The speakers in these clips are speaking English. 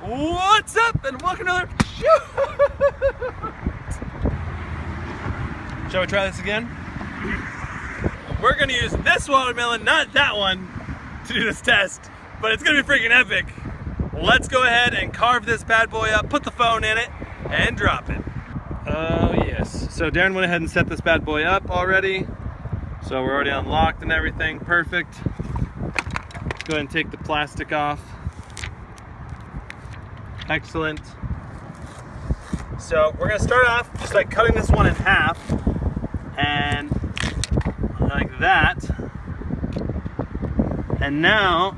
What's up and welcome to another shoot! Shall we try this again? We're gonna use this watermelon, not that one, to do this test, but it's gonna be freaking epic. Let's go ahead and carve this bad boy up, put the phone in it, and drop it. Oh yes. So Darren went ahead and set this bad boy up already. So we're already unlocked and everything, perfect. Let's go ahead and take the plastic off. Excellent. So we're gonna start off just like cutting this one in half, and like that. And now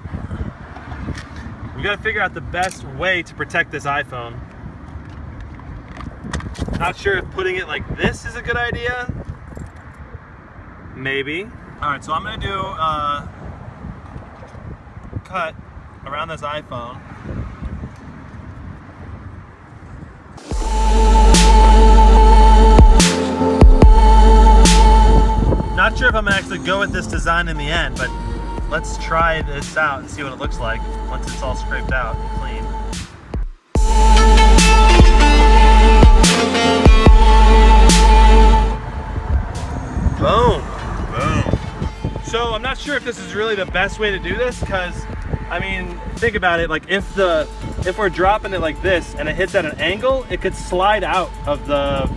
we gotta figure out the best way to protect this iPhone. Not sure if putting it like this is a good idea. Maybe. All right, so I'm gonna do a cut around this iPhone. Not sure if I'm gonna actually go with this design in the end, but let's try this out and see what it looks like once it's all scraped out and clean. Boom. Boom. So I'm not sure if this is really the best way to do this, because I mean, think about it, like if we're dropping it like this and it hits at an angle, it could slide out of the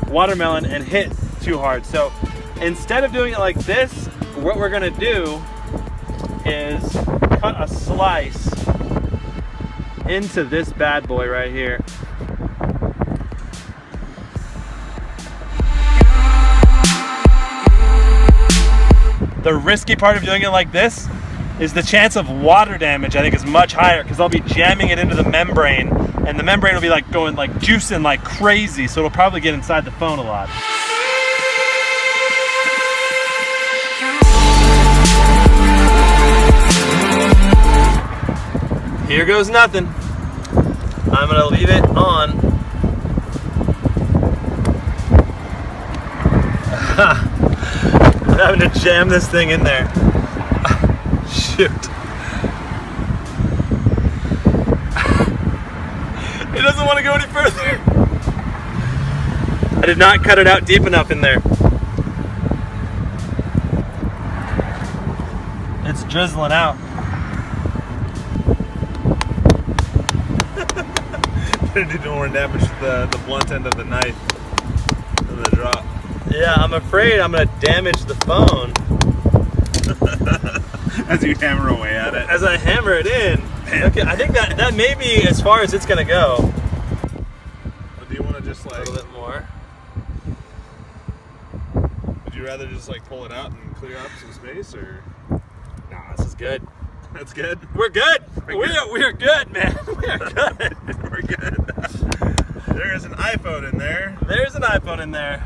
watermelon and hit too hard. So instead of doing it like this, what we're gonna do is cut a slice into this bad boy right here. The risky part of doing it like this is the chance of water damage, I think, is much higher, because I'll be jamming it into the membrane, and the membrane will be like going like juicing like crazy, so it'll probably get inside the phone a lot. Here goes nothing. I'm gonna leave it on. I'm having to jam this thing in there. Shoot. It doesn't want to go any further. I did not cut it out deep enough in there. It's drizzling out. Did you more damage to the blunt end of the knife than the drop? Yeah, I'm afraid I'm gonna damage the phone. As you hammer away at it. As I hammer it in. Okay, I think that may be as far as it's gonna go. Or do you want to just like... A little bit more. Would you rather just like pull it out and clear up some space, or? Nah, this is good. That's good? We're good. We're good, man. We are good. We're good. There is an iPhone in there. There's an iPhone in there.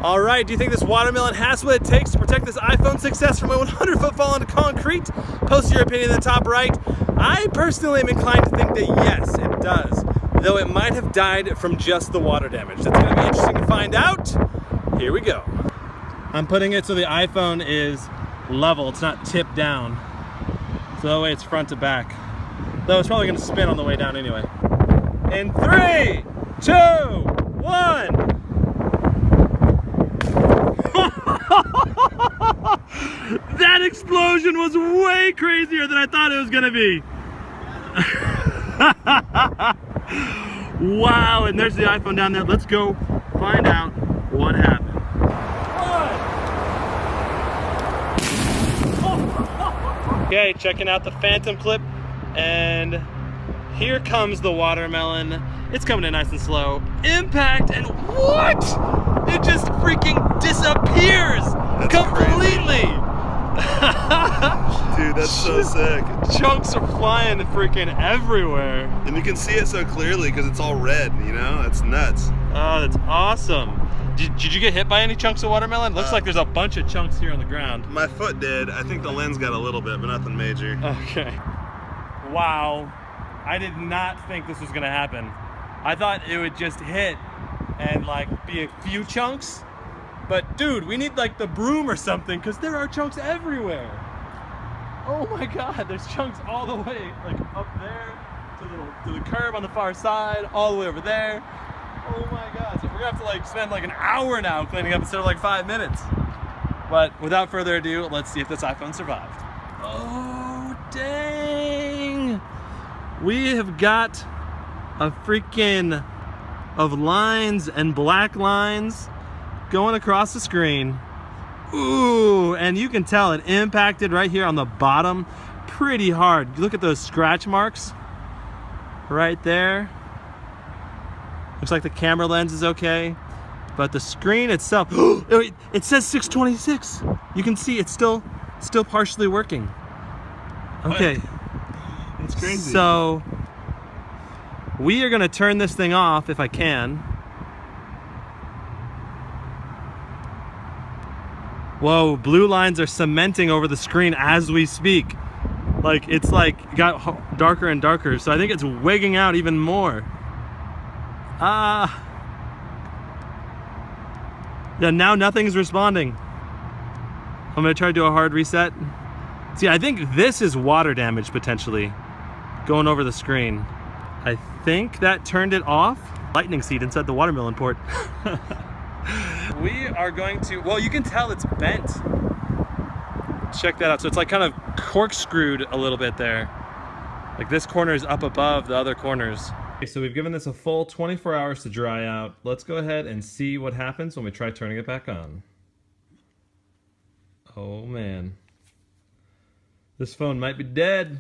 All right, do you think this watermelon has what it takes to protect this iPhone success from a 100-foot fall into concrete? Post your opinion in the top right. I personally am inclined to think that yes, it does, though it might have died from just the water damage. That's gonna be interesting to find out. Here we go. I'm putting it so the iPhone is level, it's not tipped down. So that way it's front to back. Though it's probably gonna spin on the way down anyway. In 3, 2, 1. That explosion was way crazier than I thought it was gonna be. Wow, and there's the iPhone down there. Let's go find out what happened. Okay, checking out the phantom clip, and here comes the watermelon. It's coming in nice and slow. Impact, and what? It just freaking disappears. That's completely. Dude, that's so sick. Chunks are flying freaking everywhere. And you can see it so clearly because it's all red, you know? That's nuts. Oh, that's awesome. Did you get hit by any chunks of watermelon? Looks like there's a bunch of chunks here on the ground. My foot did. I think the lens got a little bit, but nothing major. Okay. Wow. I did not think this was gonna happen. I thought it would just hit and like be a few chunks. But dude, we need like the broom or something, because there are chunks everywhere. Oh my God, there's chunks all the way, like up there, to the curb on the far side, all the way over there. Oh my God, so we're gonna have to like spend like an hour now cleaning up instead of like 5 minutes. But without further ado, let's see if this iPhone survived. Oh, dang. We have got a freaking of lines and black lines going across the screen. Ooh, and you can tell it impacted right here on the bottom pretty hard. Look at those scratch marks right there. Looks like the camera lens is okay, but the screen itself, it says 626. You can see it's still partially working. Okay. That's crazy. So we are gonna turn this thing off if I can. Whoa, blue lines are cementing over the screen as we speak. Like, it's like got darker and darker, so I think it's wigging out even more. Yeah, now nothing's responding. I'm gonna try to do a hard reset. See, I think this is water damage potentially going over the screen. I think that turned it off. Lightning seed inside the watermelon port. We are going to, well, you can tell it's bent. Check that out. So it's like kind of corkscrewed a little bit there. Like this corner is up above the other corners. Okay, so we've given this a full 24 hours to dry out. Let's go ahead and see what happens when we try turning it back on. Oh man. This phone might be dead.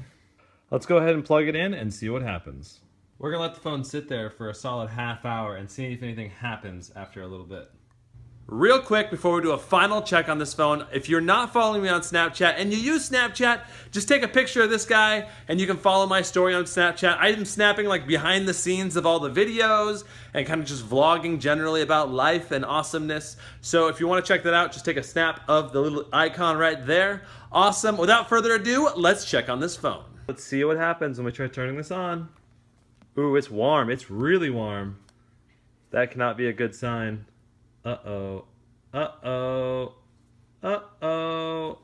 Let's go ahead and plug it in and see what happens. We're gonna let the phone sit there for a solid half hour and see if anything happens after a little bit. Real quick before we do a final check on this phone, if you're not following me on Snapchat and you use Snapchat, just take a picture of this guy and you can follow my story on Snapchat. I'm snapping like behind the scenes of all the videos and kind of just vlogging generally about life and awesomeness. So if you want to check that out, just take a snap of the little icon right there. Awesome. Without further ado, let's check on this phone. Let's see what happens when we try turning this on. Ooh, it's warm. It's really warm. That cannot be a good sign. Uh-oh. Uh-oh. Uh-oh.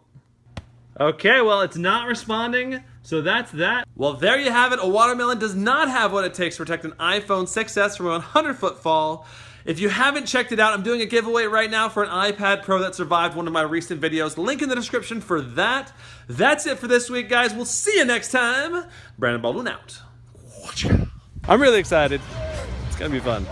Okay, well, it's not responding, so that's that. Well, there you have it. A watermelon does not have what it takes to protect an iPhone 6s from a 100-foot fall. If you haven't checked it out, I'm doing a giveaway right now for an iPad Pro that survived one of my recent videos. Link in the description for that. That's it for this week, guys. We'll see you next time. Brandon Baldwin out. I'm really excited. It's gonna be fun.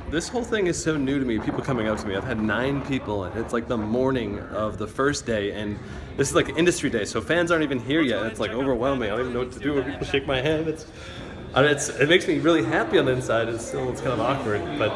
This whole thing is so new to me, people coming up to me. I've had 9 people, and it's like the morning of the first day, and this is like industry day, so fans aren't even here yet. It's like overwhelming. I don't even know what to do when people shake my hand. It makes me really happy on the inside. It's kind of awkward, but